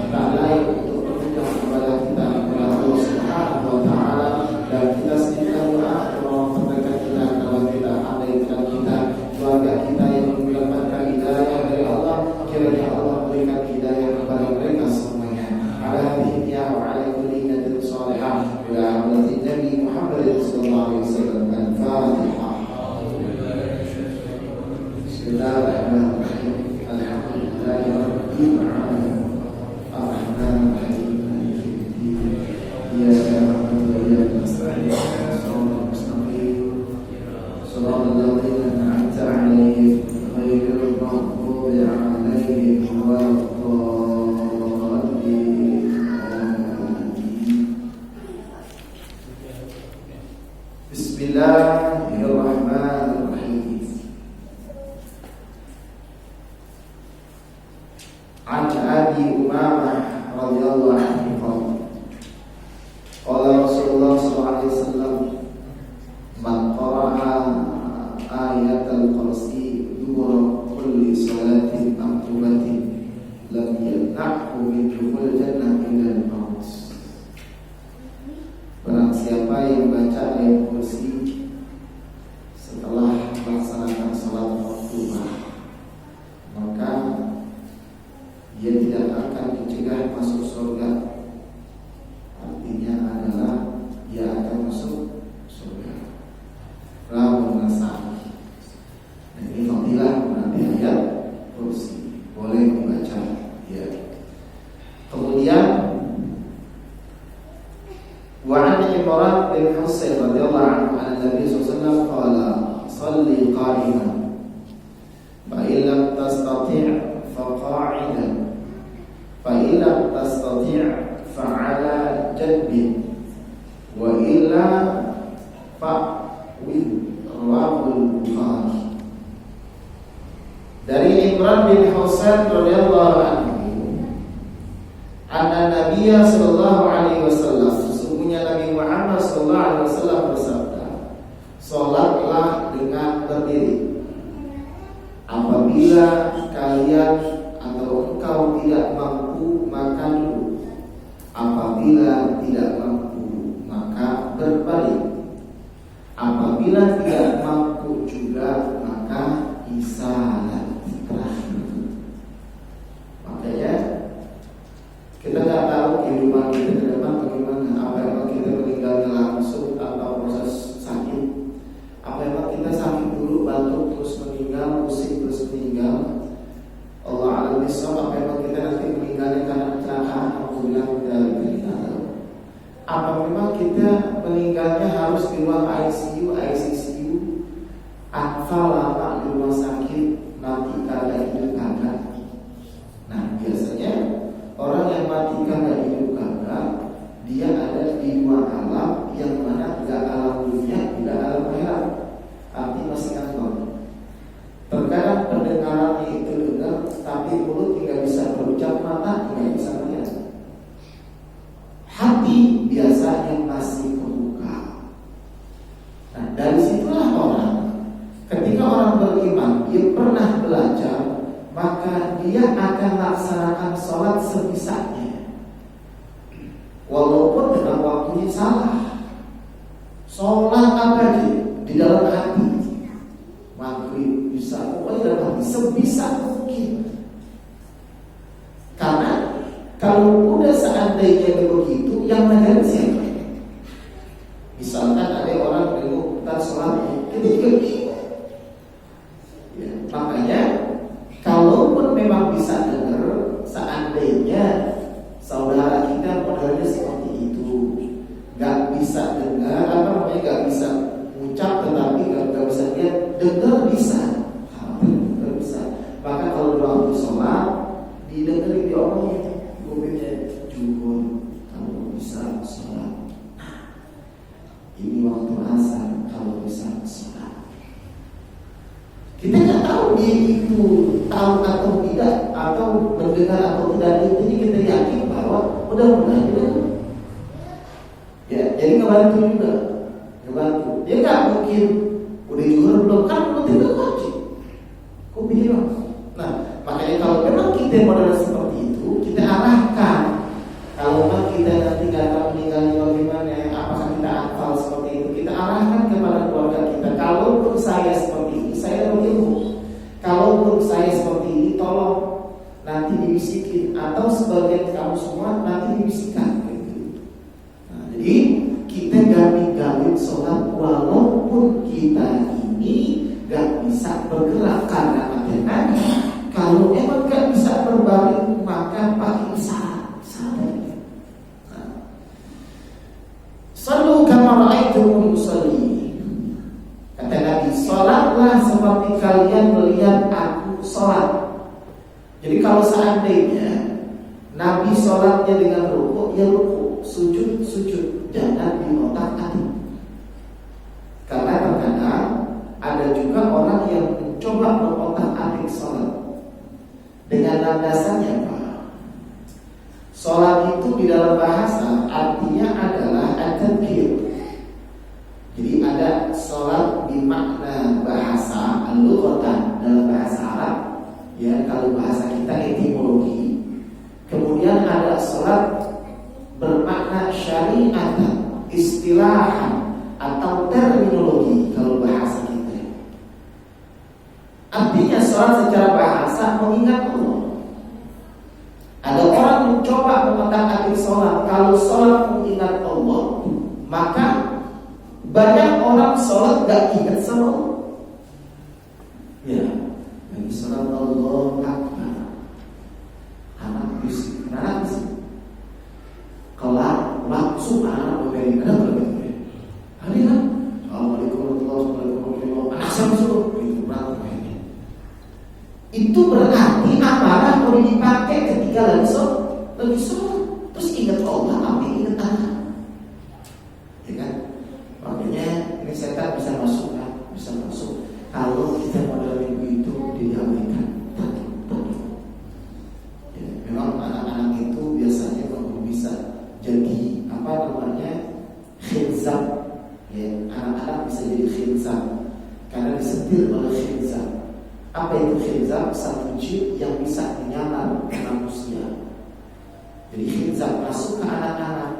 tak lain untuk إلى حضرة النبي محمد صلى الله عليه وسلم. الفاتحة. بسم الله الرحمن الرحيم. الحمد لله رب العالمين الرحمن الرحيم مالك يوم الدين إياك نعبد وإياك نستعين صراط المستقيم صراط الذين أنعمت عليهم غير المغضوب عليهم ولا الضالين. بسم الله الرحمن الرحيم. عن أبي أمامة رضي الله عنه قال قال رسول الله صلى الله عليه وسلم من قرأ آية الكرسي دبر كل صلاة مكتوبة لم يمنعه من دخول الجنة إلا الموت. Barang siapa yang baca ayat kursi setelah melaksanakan salat maktubah, maka dia tidak akan dicegah masuk surga. Artinya adalah dia akan masuk surga. Rawu Nasa'i. Nah, ini fadilah berarti ayat kursi boleh membaca. Ya. Kemudian وعن عمران بن حسين رضي الله عنه عن النبي صلى الله عليه وسلم قال صلي قائما فإن لم تستطع فقاعدا فإن لم تستطع فعلى جنب وإلا فأوي. رواه البخاري. Dari Imran bin Husain radhiyallahu anhu, anna Nabiya sallallahu alaihi wasallam, sesungguhnya Nabi Muhammad sallallahu alaihi wasallam bersabda, salatlah dengan berdiri. Apabila kalian atau engkau tidak mampu, maka duduk. Apabila tidak mampu, maka berbalik. Apabila tidak mampu juga, maka isalah. Makanya kita nggak tahu kehidupan kita ke depan bagaimana. Apa emang kita meninggalnya langsung atau proses sakit? Apa emang kita sakit dulu, batuk terus meninggal, pusing terus meninggal? Allah alam bisawab. Apa emang kita nanti meninggalnya karena kecelakaan? Alhamdulillah kita tahu. Apa memang kita meninggalnya harus di ruang ICU, ICCU, atau lama di rumah sakit, mati karena hidup kagak? Nah, biasanya orang yang mati karena hidup kagak, dia ada di dua alam, yang mana tidak alam dunia, tidak alam akhirat. Arti masih kantor. Terkadang pendengarannya itu dengar, tapi mulut tidak bisa berucap, mata tidak bisa melihat. Hati biasanya masih terbuka. Nah, dari situlah orang, ketika orang beriman, dia pernah belajar, maka dia akan laksanakan sholat sebisanya, walaupun dengan waktunya salah. Sholat apa di dalam hati, maghrib bisa, pokoknya dalam hati sebisa mungkin. Karena kalau udah seandainya begitu, yang negatif siapa? Misalkan ada orang bingung tentang sholatnya, kita juga bingung. Ya, makanya kalaupun memang bisa dengar, seandainya saudara kita modelnya seperti itu, nggak bisa dengar, nggak bisa ucap, tetapi nggak bisa lihat, dengar bisa, dengar bisa. Maka kalau waktu sholat didengarin diomongin, mobilnya jujur, kamu bisa sholat. Ini waktu asar, kalau bisa sholat. Kita nggak tahu dia itu tahu atau tidak, atau mendengar atau tidak. Jadi kita yakin bahwa mudah-mudahan dia ya, jadi ngebantu juga, ngebantu. Dia nggak mungkin udah jual belum, kan belum tidak wajib. Kok bilang? Nah, makanya kalau memang kita modal seperti itu, kita arahkan. Kalau memang kita nanti nggak tahu meninggalnya bagaimana, apakah kita hafal seperti itu, kita arahkan kepada keluarga kita. Kalaupun saya seperti ini, saya berilmu. Kalaupun saya seperti ini, tolong nanti dibisikin, atau sebagian kamu semua nanti dibisikkan. Nah, jadi sholat walaupun kita ini gak bisa bergerak karena ada Nabi. Kalau emang gak bisa berbaring maka pakai isyarat. Sallu kama ra'aitumuni usolli. Kata Nabi, sholatlah seperti kalian melihat aku sholat. Jadi kalau seandainya Nabi sholatnya dengan rukuk, ya rukuk, sujud, sujud, jangan diotak-atik. Karena terkadang ada juga orang yang mencoba mengotak-atik sholat dengan landasannya apa? Sholat itu di dalam bahasa artinya adalah at-tadbir. Jadi ada sholat bermakna bahasa al-lughatan dalam bahasa Arab, ya kalau bahasa kita etimologi. Kemudian ada sholat bermakna syariatan, istilahan atau terminologi kalau bahasa kita. Artinya sholat secara bahasa mengingat Allah. Ada orang mencoba mengotak-atik sholat. Kalau sholat mengingat Allah, maka banyak orang sholat gak ingat sama Allah. Ya, lagi sholat Allah Akbar, anak bisik, anak bisik. Kalau langsung anak memberi ada berapa itu ya? Ada kan? Assalamualaikum warahmatullahi wabarakatuh. Anak sama suruh itu berapa ini? Itu berarti amarah boleh dipakai ketika lagi sholat, terus ingat Allah, apa ingat anak? Ya kan? Makanya ini setan bisa masuk kan? Bisa masuk. Kalau kita modal minggu itu diabaikan, ya, memang anak-anak itu biasanya kalau bisa jadi apa namanya khilzab, ya, anak-anak bisa jadi khilzab karena disetir oleh khilzab. Apa itu khilzab? Satu jin yang bisa menyamar manusia. Jadi khilzab masuk ke anak-anak.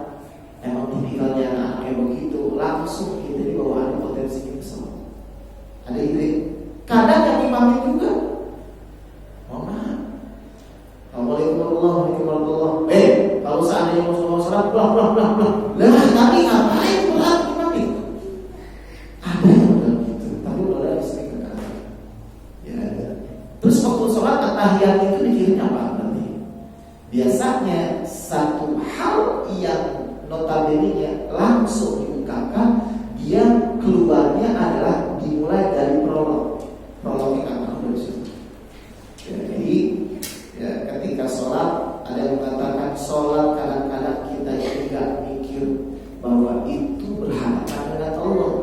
Emang tipikalnya anak kayak begitu, langsung kita dibawa ada potensi kesel. Ada ide. Kadang yang imamnya juga. Mohon maaf. Assalamualaikum warahmatullahi wabarakatuh. Kalau seandainya mau sholat, pulang. Lah, tapi ngapain pulang imamnya? Ada yang udah gitu, tapi udah istri kan. Ya ada. Terus waktu sholat tahiyat itu dikiranya apa berarti? Biasanya satu hal yang notabene-nya langsung diungkapkan, dia keluarnya adalah dimulai dari prolog yang akan dari situ. Ya, jadi ya, ketika sholat ada yang mengatakan sholat kadang-kadang kita tidak mikir bahwa itu berhadapan dengan Allah,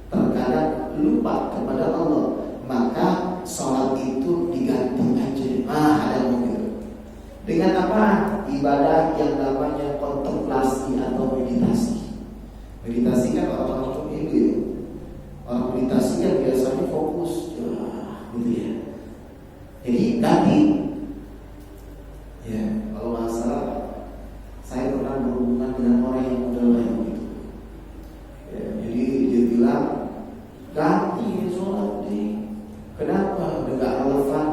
terkadang lupa kepada Allah, maka sholat itu diganti aja. Ada yang begitu. Dengan apa? Ibadah yang namanya kontemplasi atau meditasi. Meditasi kan orang-orang itu ya. Orang meditasi kan biasanya fokus, gitu ya. Jadi ganti. Ya, kalau masalah saya pernah berhubungan dengan orang yang model kayak gitu. Ya, jadi dia bilang ganti sholat deh. Kenapa? Udah gak relevan.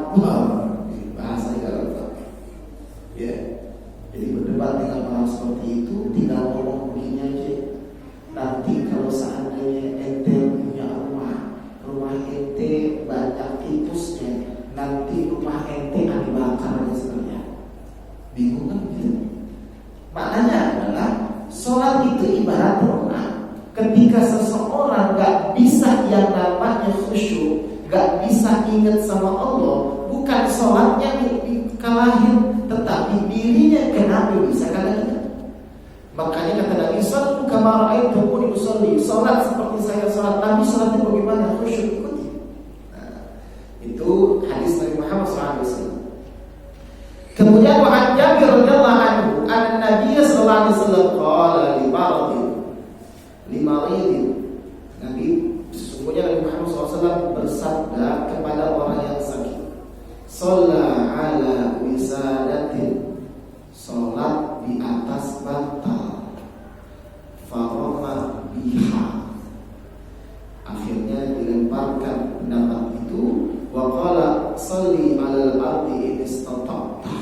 Bahasa gak relevan. Ya, jadi berdebat dengan orang seperti itu, tinggal ngomong begini aja. Nanti kalau seandainya ente punya rumah ente banyak tikusnya, nanti rumah ente akan dibakar aja sekalian. Bingung kan gitu? Maknanya adalah sholat itu ibarat rumah. Ketika seseorang gak bisa yang namanya khusyuk, gak bisa ingat sama Allah, bukan sholatnya dikalahin, tetapi dirinya kenapa bisa kagak ingat. Makanya kata Nabi sallu kama ra'aitumuni usolli, sholat seperti saya sholat. Nabi sholatnya bagaimana? Khusyuk, ikuti. Nah, itu hadis Nabi Muhammad SAW. Kemudian wa Jabir radhiyallahu anhu anna Nabi sallallahu alaihi wasallam qala li maridin. Nabi sesungguhnya Nabi Muhammad SAW bersabda kepada orang yang sakit, shalla ala wisadatin, sholat di atas bantal, faroma biha, akhirnya dilemparkan pendapat itu. Wa qala shalli alal ardi in istata'ta,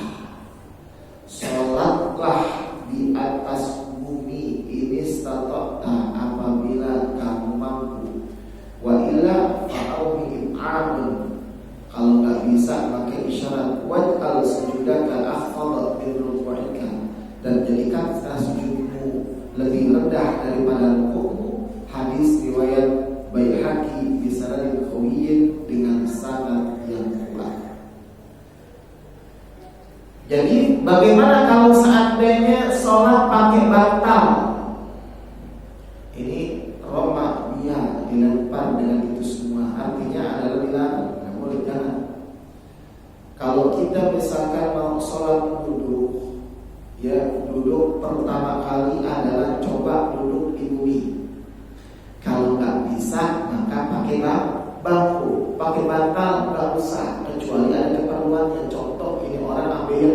sholatlah di atas bumi in istata'ta apabila kamu bisa pakai isyarat waj'al sujudaka akhfadha min ruku'ika, dan jadikan sujudmu lebih rendah daripada rukukmu. Hadis riwayat Baihaqi bisanadin qawiyyin, dengan sanad yang kuat. Jadi bagaimana kalau seandainya sholat pakai bantal? Ini Roma dia dilempar dengan itu semua, artinya adalah dilarang, nggak boleh, jangan. Kalau kita misalkan mau sholat duduk, ya duduk pertama kali adalah coba duduk di bumi. Kalau nggak bisa maka pakai bangku, pakai bantal nggak usah, kecuali ada keperluannya. Contoh ini orang ambil,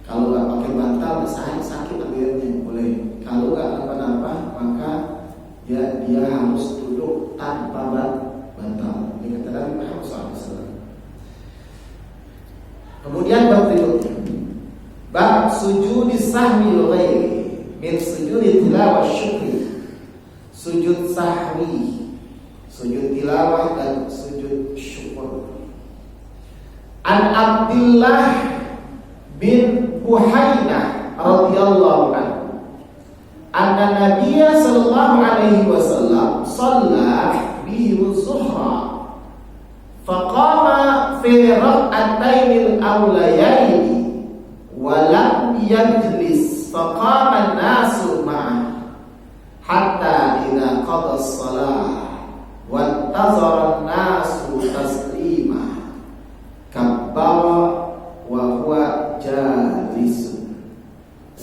kalau nggak pakai bantal misalnya sakit ambilnya boleh. Kalau nggak kenapa-napa maka ya dia harus duduk tanpa bantal. Ini kata Nabi Muhammad SAW. Kemudian berikutnya, bab sujud sahwi ghairi min sujud tilawah syukri. Sujud sahwi, sujud tilawah dan sujud syukur. An Abdullah bin Buhainah radhiyallahu anhu anna Nabiyya sallallahu alaihi wasallam shalla bihi az-zuhra faqama fi rak'atayn al-awlayayn wa lam yajlis faqama an-nasu ma'ahu hatta idza qada as-salah wa intazara an-nasu taslima kabbara wa huwa jalisun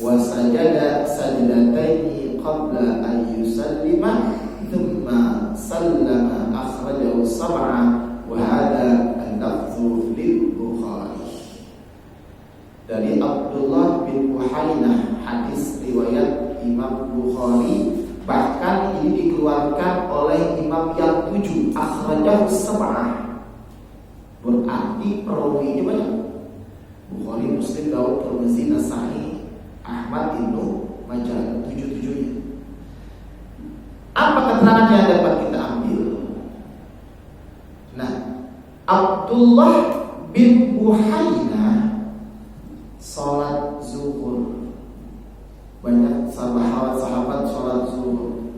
wa sajada sajdataini qabla an yusallima thumma sallama akhrajahu sab'a wa hadha al-lafzu lil-Bukhari. Dari Abdullah bin Buhainah, hadis riwayat Imam Bukhari, bahkan ini dikeluarkan oleh imam yang 7, akhrajahu sab'ah, berarti perawinya banyak. Bukhari, Muslim, Daud, Tirmidzi, Nasa'i, Ahmad, Ibnu Majah, 7-7-nya. Apa keterangan yang dapat kita ambil? Nah, Abdullah bin Buhainah salat zuhur, banyak sahabat salat zuhur.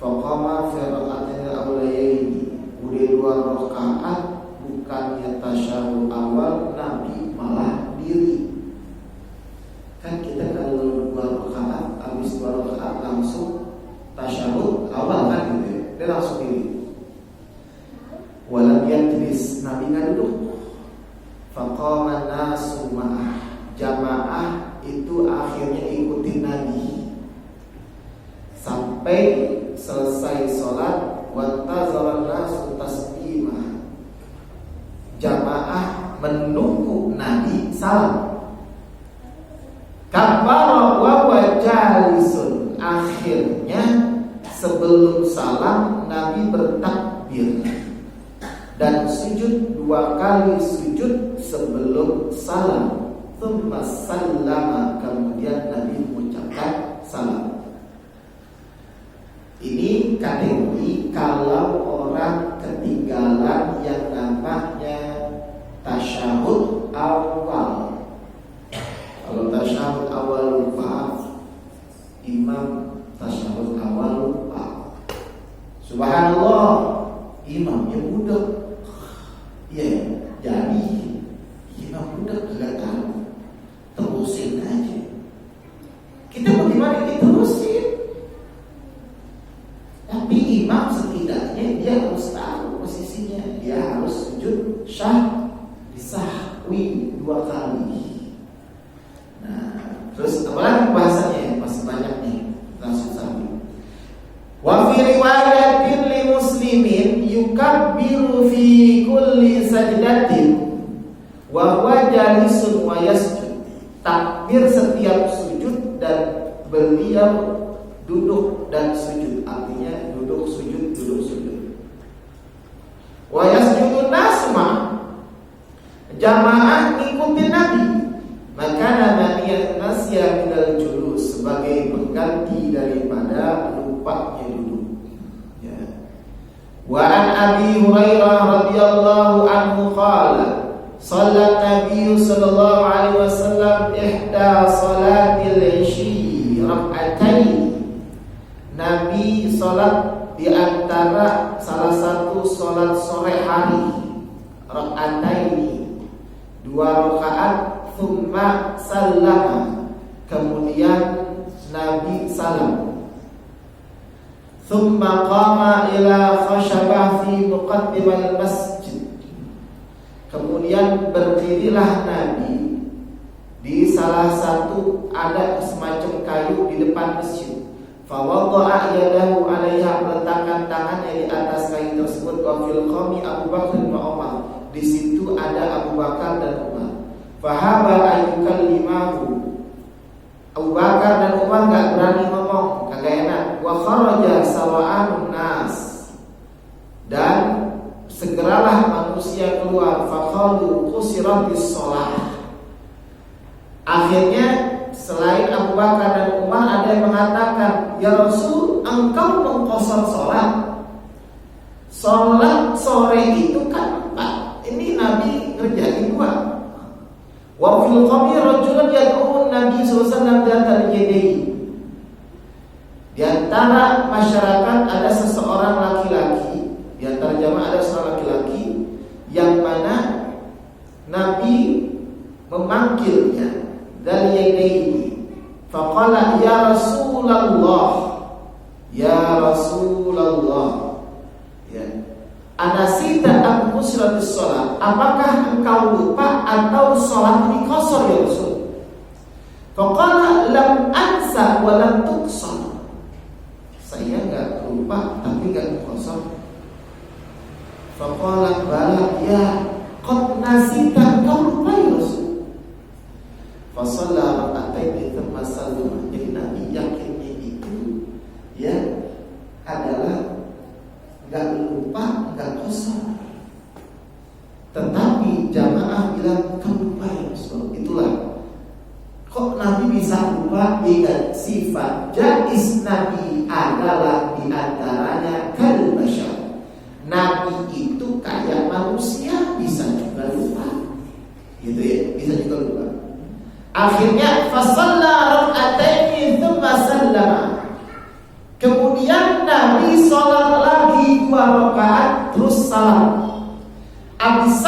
Faqama fi rak'atayn al-awlayaini, udah 2 rakaat, bukannya tasyahud awal, Nabi malah diri. Kan kita kalau 2 rakaat, habis 2 rakaat langsung tasyahud awal kan gitu ya, dia langsung diri. Walam yajlis, Nabi nggak duduk. Faqama nasu ma'ah, jamaah itu akhirnya ikutin Nabi sampai selesai sholat. Wantazara nasu taslima, jamaah menunggu Nabi salam. Kabbara wa huwa jalisun, akhirnya sebelum salam Nabi bertakbir dan sujud 2 kali sujud sebelum salam. Tsumma sallama, kemudian Nabi mengucapkan salam. Ini kategori kalau orang ketinggalan yang namanya tasyahud awal. Kalau tasyahud awal lupa, imam tasyahud awal lupa, subhanallah, imamnya budak. Ya, jadi imam budak gak tahu, terusin aja. Kita bagaimana diterusin? Tapi imam setidaknya dia harus tahu posisinya, dia harus sujud sahwi 2 kali. Nah, terus apalagi bahasanya masih banyak nih langsung sahwi. Wa fi riwayatin li muslimin yukabbiru fi kulli sajdatin wa huwa jalisun wa yasjud. Takbir setiap sujud dan beliau duduk dan sujud, artinya duduk sujud, duduk sujud. Wa yasjudun nasma, jamaah ngikutin Nabi. Maka namanya nasya minal julus, sebagai pengganti daripada lupanya duduk. Ya. Wa an Abi Hurairah radhiyallahu anhu qala Shalla Nabi sallallahu alaihi wasallam ihda salatil isyi rak'atain. Nabi salat di antara salah satu salat sore hari rak'ataini, 2 rakaat, thumma sallama, kemudian Nabi salam. Thumma qama ila khashabah fi muqaddimal masjid. Kemudian berdirilah Nabi di salah satu ada semacam kayu di depan masjid. Fa wada'a yadahu 'alaiha, meletakkan tangannya di atas kayu tersebut. Wa fil qawmi Abu Bakar wa Umar, di situ ada Abu Bakar dan Umar. Fahaba ayyukallimahu, Abu Bakar dan Umar gak berani ngomong, kagak enak. Wa kharaja sawa'anun nas, dan segeralah manusia keluar. Faqalu qusiratis shalah. Akhirnya selain Abu Bakar dan Umar ada yang mengatakan, ya Rasul, engkau mengqasar sholat. Sholat sore itu kan 4, ini Nabi ngerjain 2. Wa fil qawmi rajulun yad'u Nabi sallallahu alaihi wasallam dzata yadayhi. Di antara masyarakat ada seseorang laki-laki, di antara jamaah ada seorang laki-laki yang mana Nabi memanggilnya dari yadayhi. Faqala ya Rasulullah, ya Rasulullah, ya, anasita am qusratis shalah, apakah engkau lupa atau sholat ini qasar ya Rasul? Faqala lam ansa wa lam tuqsar, saya enggak lupa tapi enggak qasar. Faqala bala ya qad nasita, engkau lupa ya Rasul. Fa shalla rak'atain thumma sallama. Jadi Nabi yakinnya itu ya adalah enggak lupa, enggak qasar. Tetapi jamaah bilang kamu lupa ya Rasul. Itulah kok Nabi bisa lupa. Ingat, sifat jaiz Nabi adalah diantaranya kal bashar. Nabi itu kayak manusia, bisa juga lupa, gitu ya, bisa juga lupa. Akhirnya fasalla rak'ataini tsumma sallama. Kemudian Nabi sholat lagi 2 rakaat terus salam. Abis